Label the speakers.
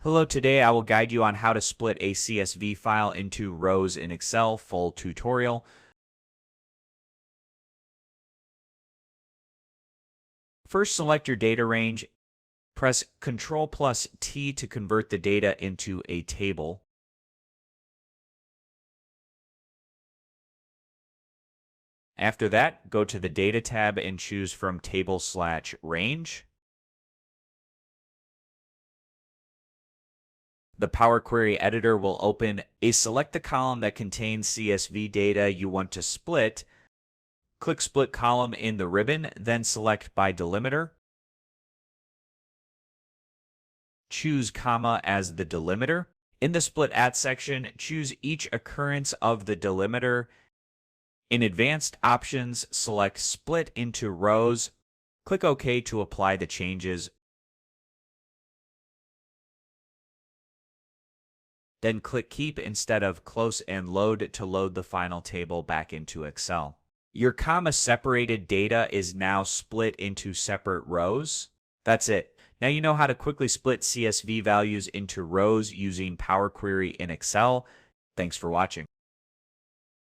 Speaker 1: Hello, today I will guide you on how to split a CSV file into rows in Excel, full tutorial. First, select your data range. Press Ctrl+T to convert the data into a table. After that, go to the Data tab and choose from Table/Range. The Power Query editor will open. Select the column that contains CSV data you want to split. Click Split Column in the ribbon, then select by delimiter. Choose comma as the delimiter. In the Split At section, choose each occurrence of the delimiter. In Advanced Options, select Split into Rows. Click OK to apply the changes. Then click Keep instead of Close and Load to load the final table back into Excel. Your comma-separated data is now split into separate rows. That's it. Now you know how to quickly split CSV values into rows using Power Query in Excel. Thanks for watching.